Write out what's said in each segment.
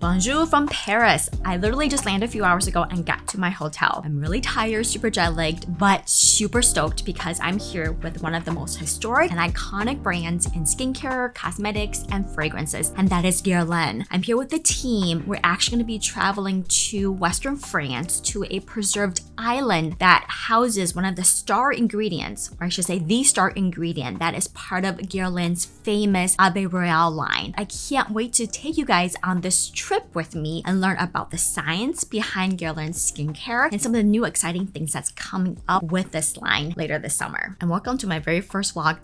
Bonjour from Paris. I literally just landed a few hours ago and got to my hotel. I'm really tired, super jet-lagged, but super stoked because I'm here with one of the most historic and iconic brands in skincare, cosmetics, and fragrances, and that is Guerlain. I'm here with the team. We're actually going to be traveling to Western France to a preserved island that houses one of the star ingredients, or I should say the star ingredient that is part of Guerlain's famous Abbé Royal line. I can't wait to take you guys on this trip with me and learn about the science behind Guerlain's skincare and some of the new exciting things that's coming up with this line later this summer. And welcome to my very first vlog.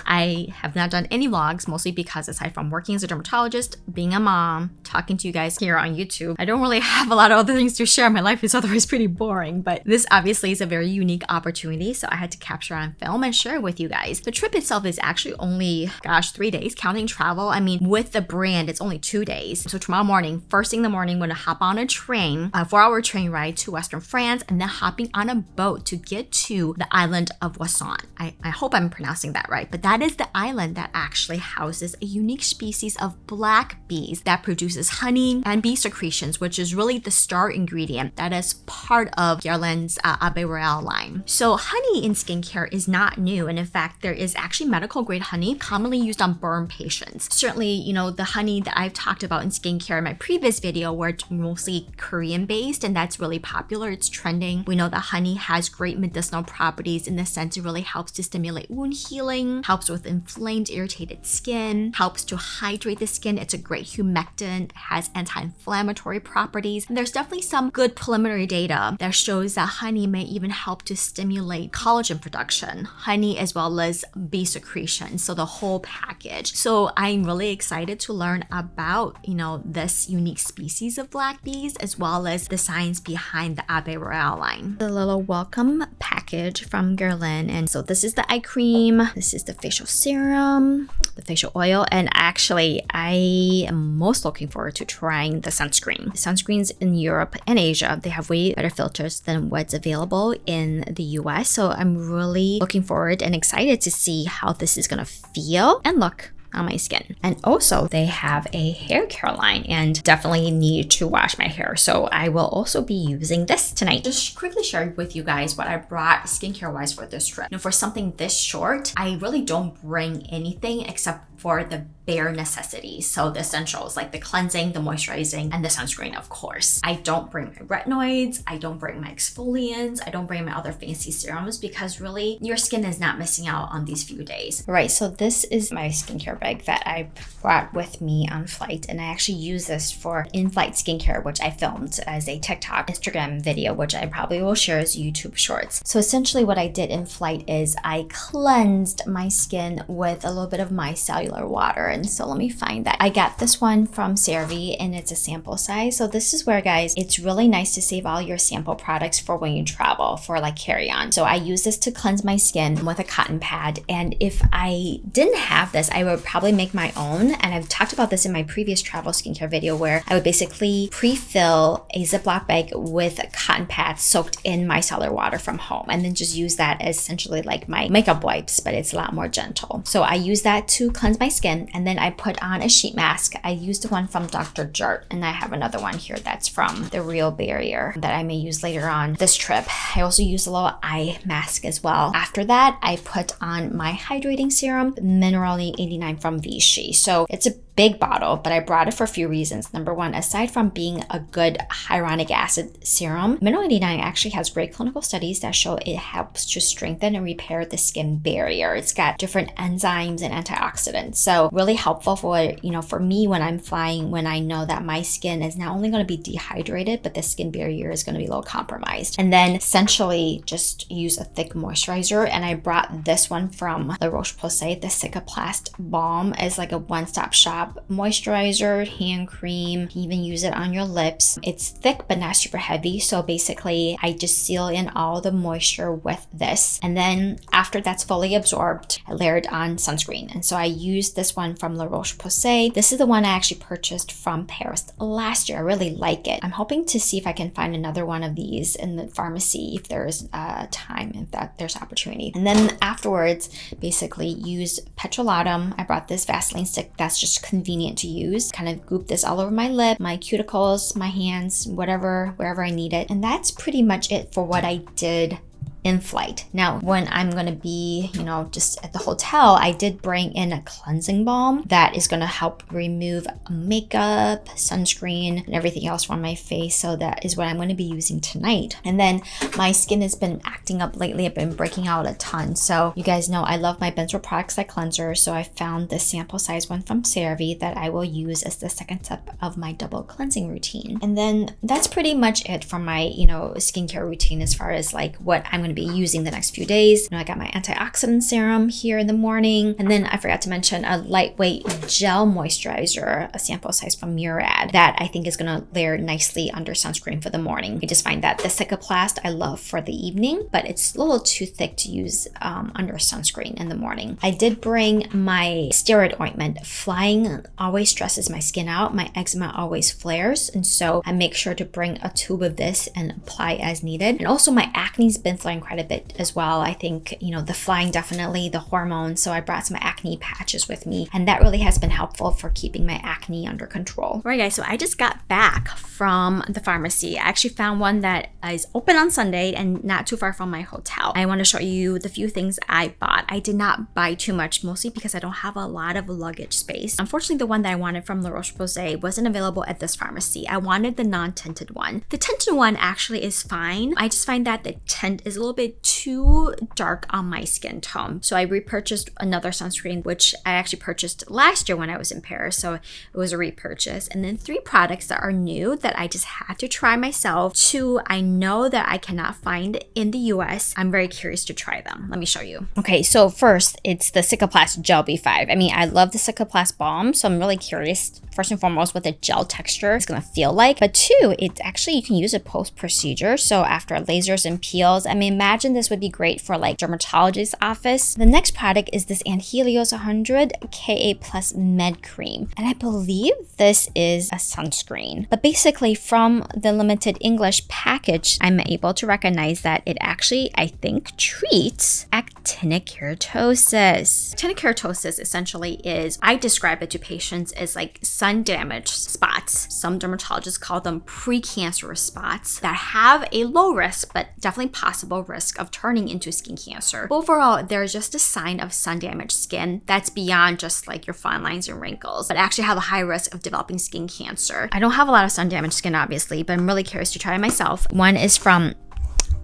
I have not done any vlogs, mostly because aside from working as a dermatologist, being a mom, talking to you guys here on YouTube, I don't really have a lot of other things to share. My life is otherwise pretty boring, but this obviously is a very unique opportunity, so I had to capture on film and share it with you guys. The trip itself is actually only, 3 days, counting travel. I mean, with the brand, it's only 2 days. So tomorrow morning, first thing in the morning, I'm gonna hop on a train, a 4-hour train ride to Western France, and then hopping on a boat to get to the island of Wasson. I hope I'm pronouncing that right, but that is the island that actually houses a unique species of black bees that produces honey and bee secretions, which is really the star ingredient that is part of Guerlain's Abbé Royal line. So honey in skincare is not new, and in fact, there is actually medical grade honey commonly used on burn patients. Certainly, you know, the honey that I've talked about in skincare in my previous video where it's mostly Korean based, and that's really popular, it's trending. We know that honey has great medicinal properties in the sense it really helps to stimulate wound healing, helps with inflamed, irritated skin, helps to hydrate the skin. It's a great humectant, has anti-inflammatory properties. And there's definitely some good preliminary data that shows that honey may even help to stimulate collagen production, honey as well as bee secretion, so the whole package. So I'm really excited to learn about, you know, this unique species of black bees as well as the science behind the Abbé Royal line. The little welcome package from Guerlain, and so this is the eye cream, this is the facial serum, the facial oil, and actually I am most looking forward to trying the sunscreen. The sunscreens in Europe and Asia, they have way better filters than what's available in the US, so I'm really looking forward and excited to see how this is gonna feel and look on my skin. And also they have a hair care line, and definitely need to wash my hair, so I will also be using this tonight. Just quickly sharing with you guys what I brought skincare wise for this trip. You know, for something this short, I really don't bring anything except for the bare necessities. So the essentials like the cleansing, the moisturizing, and the sunscreen, of course. I don't bring my retinoids, I don't bring my exfoliants, I don't bring my other fancy serums because really your skin is not missing out on these few days. Right, so this is my skincare bag that I brought with me on flight, and I actually use this for in-flight skincare, which I filmed as a TikTok, Instagram video, which I probably will share as YouTube shorts. So essentially what I did in flight is I cleansed my skin with a little bit of micellar water. And so let me find that. I got this one from CeraVe and it's a sample size. So this is where, guys, it's really nice to save all your sample products for when you travel, for like carry-on. So I use this to cleanse my skin with a cotton pad. And if I didn't have this, I would probably make my own. And I've talked about this in my previous travel skincare video where I would basically pre-fill a Ziploc bag with a cotton pad soaked in micellar water from home, and then just use that as essentially like my makeup wipes, but it's a lot more gentle. So I use that to cleanse my skin, and then I put on a sheet mask. I used the one from Dr. Jart, and I have another one here that's from The Real Barrier that I may use later on this trip. I also use a little eye mask as well. After that, I put on my hydrating serum, Minerally 89 from Vichy. So it's a big bottle, but I brought it for a few reasons. Number one, aside from being a good hyaluronic acid serum, Mineral 89 actually has great clinical studies that show it helps to strengthen and repair the skin barrier. It's got different enzymes and antioxidants. So really helpful for, you know, for me when I'm flying, when I know that my skin is not only going to be dehydrated, but the skin barrier is going to be a little compromised. And then essentially just use a thick moisturizer. And I brought this one from La Roche-Posay, the Cicaplast Balm, as like a one-stop shop moisturizer, hand cream. You can even use it on your lips. It's thick but not super heavy, so basically I just seal in all the moisture with this, and then after that's fully absorbed, I layered on sunscreen. And so I used this one from La Roche-Posay. This is the one I actually purchased from Paris last year. I really like it. I'm hoping to see if I can find another one of these in the pharmacy if there's time, if there's opportunity. And then afterwards, basically used petrolatum. I brought this Vaseline stick that's just convenient to use. Kind of goop this all over my lip, my cuticles, my hands, wherever I need it. And that's pretty much it for what I did in flight. Now, when I'm gonna be, just at the hotel, I did bring in a cleansing balm that is gonna help remove makeup, sunscreen, and everything else from my face. So that is what I'm gonna be using tonight. And then my skin has been acting up lately. I've been breaking out a ton. So you guys know I love my benzoyl peroxide cleanser. So I found this sample size one from CeraVe that I will use as the second step of my double cleansing routine. And then that's pretty much it for my, skincare routine as far as like what I'm gonna be using the next few days. I got my antioxidant serum here in the morning. And then I forgot to mention a lightweight gel moisturizer, a sample size from Murad, that I think is gonna layer nicely under sunscreen for the morning. I just find that the Cicaplast I love for the evening, but it's a little too thick to use under sunscreen in the morning. I did bring my steroid ointment. Flying always stresses my skin out. My eczema always flares. And so I make sure to bring a tube of this and apply as needed. And also my acne's been flaring quite a bit as well. I think, the flying definitely, the hormones. So I brought some acne patches with me, and that really has been helpful for keeping my acne under control. All right, guys, so I just got back from the pharmacy. I actually found one that is open on Sunday and not too far from my hotel. I want to show you the few things I bought. I did not buy too much, mostly because I don't have a lot of luggage space. Unfortunately, the one that I wanted from La Roche-Posay wasn't available at this pharmacy. I wanted the non-tinted one. The tinted one actually is fine. I just find that the tint is a little bit too dark on my skin tone. So I repurchased another sunscreen, which I actually purchased last year when I was in Paris. So it was a repurchase. And then 3 products that are new that I just had to try myself. 2 I know that I cannot find in the US. I'm very curious to try them. Let me show you. Okay, so first it's the Cicaplast Gel B5. I mean, I love the Cicaplast balm, so I'm really curious first and foremost what the gel texture is gonna feel like. But 2, it's actually, you can use it post-procedure. So after lasers and peels, I mean, imagine this would be great for like dermatologist's office. The next product is this Anhelios 100 Ka Plus Med Cream. And I believe this is a sunscreen. But basically from the limited English package, I'm able to recognize that it actually, I think, treats actinic keratosis. Actinic keratosis essentially is, I describe it to patients as like sun damaged spots. Some dermatologists call them precancerous spots that have a low risk, but definitely possible risk of turning into skin cancer. Overall, they're just a sign of sun damaged skin that's beyond just like your fine lines and wrinkles, but actually have a high risk of developing skin cancer. I don't have a lot of sun damaged skin, obviously, but I'm really curious to try it myself. One is from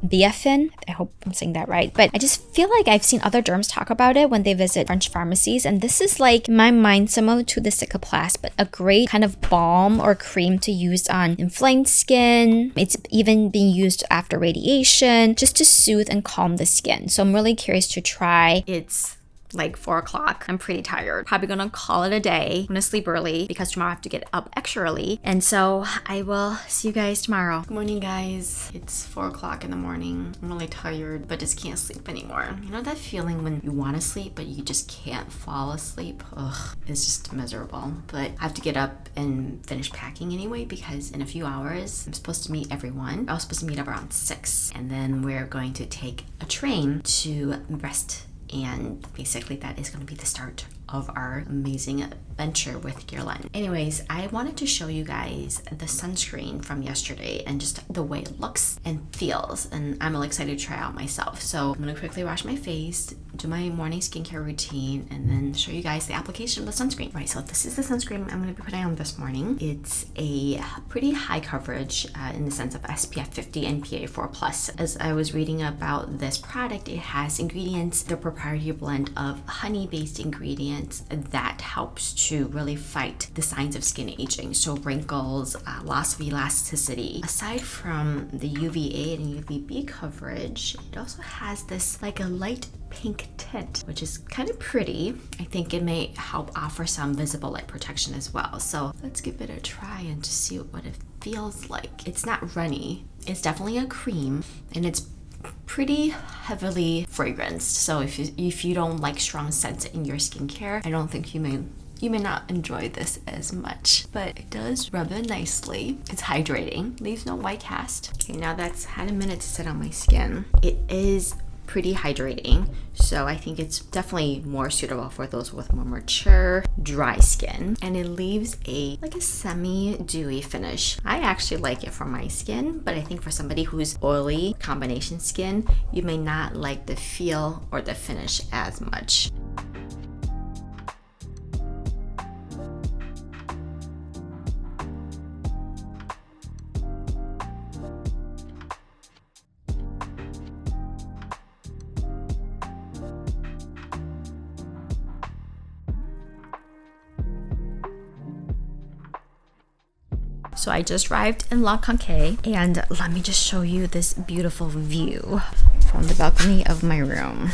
Biafin. I hope I'm saying that right. But I just feel like I've seen other derms talk about it when they visit French pharmacies. And this is like, in my mind, similar to the Cicaplast, but a great kind of balm or cream to use on inflamed skin. It's even being used after radiation, just to soothe and calm the skin. So I'm really curious to try. It's like 4 o'clock. I'm pretty tired. Probably gonna call it a day. I'm gonna sleep early because tomorrow I have to get up extra early. And so I will see you guys tomorrow. Good morning, guys. It's 4 o'clock in the morning. I'm really tired, but just can't sleep anymore. You know that feeling when you want to sleep, but you just can't fall asleep? Ugh, it's just miserable. But I have to get up and finish packing anyway because in a few hours, I'm supposed to meet everyone. I was supposed to meet up around 6. And then we're going to take a train to Brest. And basically that is going to be the start of our amazing adventure with Guerlain. Anyways, I wanted to show you guys the sunscreen from yesterday and just the way it looks and feels. And I'm really excited to try out myself. So I'm going to quickly wash my face, do my morning skincare routine, and then show you guys the application of the sunscreen. Right, so this is the sunscreen I'm going to be putting on this morning. It's a pretty high coverage in the sense of SPF 50 and PA4+. As I was reading about this product, it has ingredients, the proprietary blend of honey-based ingredients that helps to really fight the signs of skin aging. So wrinkles, loss of elasticity. Aside from the UVA and UVB coverage, it also has this like a light pink tint, which is kind of pretty. I think it may help offer some visible light protection as well. So let's give it a try and just see what it feels like. It's not runny. It's definitely a cream, and it's pretty heavily fragranced. So if you don't like strong scents in your skincare, I don't think you may not enjoy this as much, but it does rub in nicely. It's hydrating, leaves no white cast. Okay, now that's had a minute to sit on my skin. It is pretty hydrating. So I think it's definitely more suitable for those with more mature, dry skin. And it leaves like a semi-dewy finish. I actually like it for my skin, but I think for somebody who's oily, combination skin, you may not like the feel or the finish as much. So I just arrived in La Conquet, and let me just show you this beautiful view from the balcony of my room.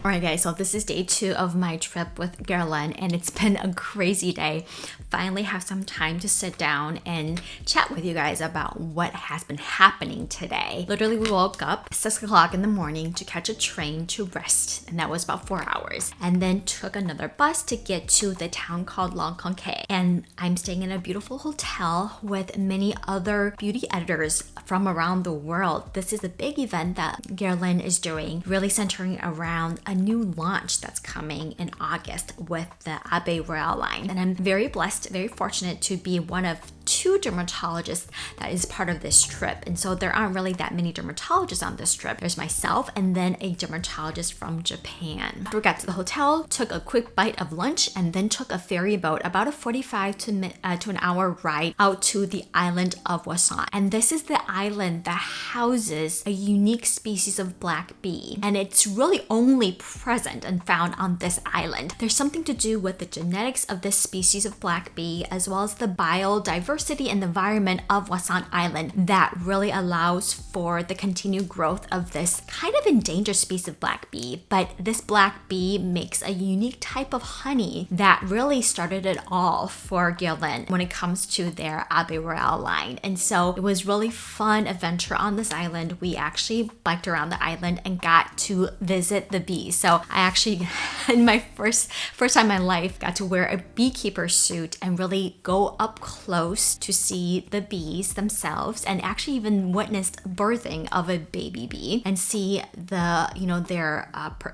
Alright guys, so this is day 2 of my trip with Guerlain, and it's been a crazy day. Finally have some time to sit down and chat with you guys about what has been happening today. Literally, we woke up 6 o'clock in the morning to catch a train to rest, and that was about 4 hours. And then took another bus to get to the town called La Conquet. And I'm staying in a beautiful hotel with many other beauty editors from around the world. This is a big event that Guerlain is doing, really centering around a new launch that's coming in August with the Abbé Royal line. And I'm very blessed, very fortunate to be one of 2 dermatologists that is part of this trip. And so there aren't really that many dermatologists on this trip. There's myself and then a dermatologist from Japan. After we got to the hotel, took a quick bite of lunch, and then took a ferry boat, about a 45 to an hour ride out to the island of Wasson. And this is the island that houses a unique species of black bee. And it's really only present and found on this island. There's something to do with the genetics of this species of black bee, as well as the biodiversity and the environment of Wasson Island that really allows for the continued growth of this kind of endangered species of black bee. But this black bee makes a unique type of honey that really started it all for Guerlain when it comes to their Abbé Royal line. And so it was really fun adventure on this island. We actually biked around the island and got to visit the bees. So I actually, in my first time in my life, got to wear a beekeeper suit and really go up close to see the bees themselves, and actually even witnessed birthing of a baby bee and see the, their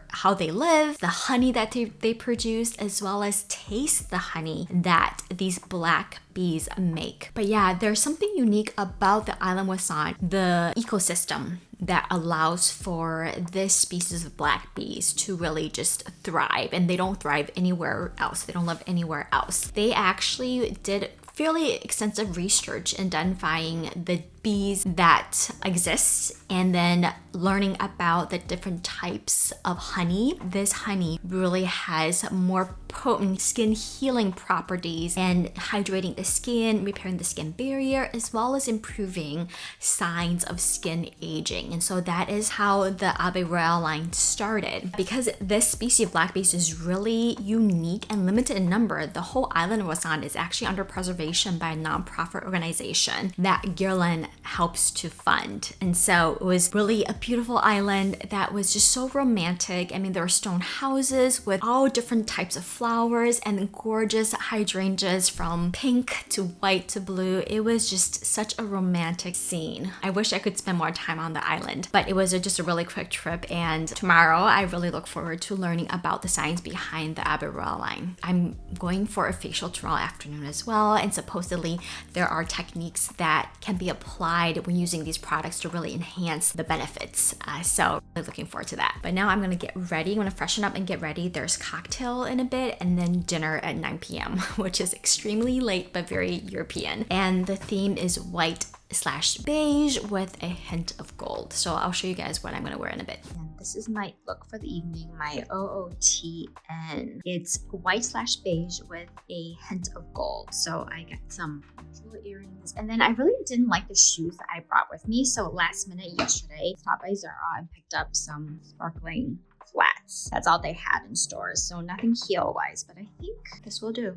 how they live, the honey that they produce, as well as taste the honey that these black bees make. But yeah, there's something unique about the island Wasson, the ecosystem that allows for this species of black bees to really just thrive, and they don't thrive anywhere else. They don't live anywhere else. They actually did fairly extensive research identifying the bees that exist, and then learning about the different types of honey. This honey really has more potent skin healing properties and hydrating the skin, repairing the skin barrier, as well as improving signs of skin aging. And so that is how the Abbé Royal line started. Because this species of black bees is really unique and limited in number, the whole island of Wasson is actually under preservation by a nonprofit organization that Guerlain helps to fund. And so it was really a beautiful island that was just so romantic. I mean, there were stone houses with all different types of flowers and gorgeous hydrangeas from pink to white to blue. It was just such a romantic scene. I wish I could spend more time on the island, but it was just a really quick trip. And tomorrow I really look forward to learning about the science behind the Abbé Royal line. I'm going for a facial tomorrow afternoon as well, and supposedly there are techniques that can be applied when using these products to really enhance the benefits. So really looking forward to that. But now I'm gonna get ready. I'm gonna freshen up and get ready. There's cocktail in a bit, and then dinner at 9 p.m., which is extremely late but very European. And the theme is white/beige with a hint of gold. So I'll show you guys what I'm gonna wear in a bit. And this is my look for the evening, my OOTN. It's white/beige with a hint of gold. So I got some little earrings, and then I really didn't like the shoes that I brought with me. So last minute yesterday, stopped by Zara and picked up some sparkling flats. That's all they had in stores. So nothing heel wise, but I think this will do.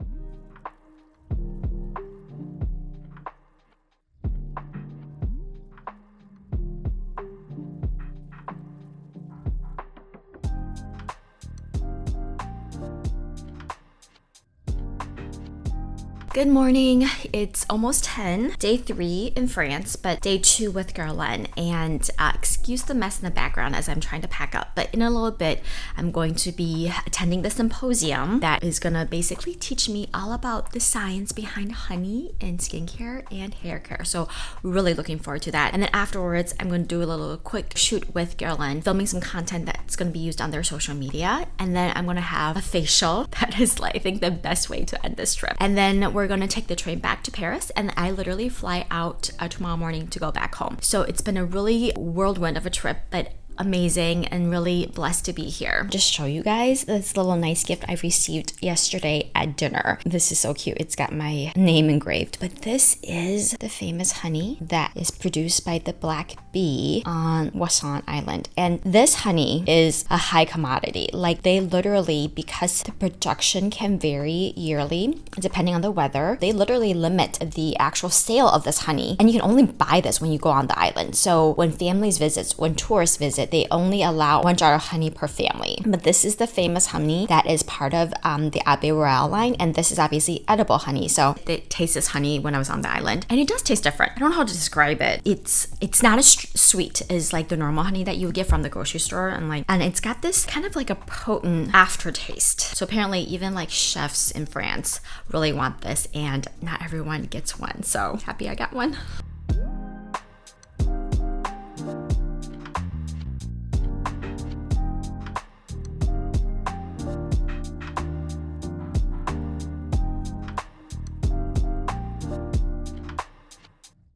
Good morning. It's almost 10, day 3 in France, but day 2 with Guerlain. And excuse the mess in the background as I'm trying to pack up, but in a little bit, I'm going to be attending the symposium that is gonna basically teach me all about the science behind honey in skincare and hair care. So really looking forward to that. And then afterwards, I'm gonna do a little quick shoot with Guerlain, filming some content that's gonna be used on their social media. And then I'm gonna have a facial. That is, like, I think, the best way to end this trip. And then we're gonna take the train back to Paris, and I literally fly out tomorrow morning to go back home. So it's been a really whirlwind of a trip, but amazing and really blessed to be here. Just show you guys this little nice gift I received yesterday at dinner. This is so cute. It's got my name engraved, but this is the famous honey that is produced by the black bee on Guerlain Island. And this honey is a high commodity. Like, they literally, because the production can vary yearly depending on the weather, they literally limit the actual sale of this honey. And you can only buy this when you go on the island. So when families visit, when tourists visit, they only allow 1 jar of honey per family. But this is the famous honey that is part of the Abbé Royal line, and this is obviously edible honey. So it tastes this honey when I was on the island, and it does taste different. I don't know how to describe it. It's not as sweet as like the normal honey that you would get from the grocery store, and it's got this kind of like a potent aftertaste. So apparently even like chefs in France really want this, and not everyone gets one. So happy I got one.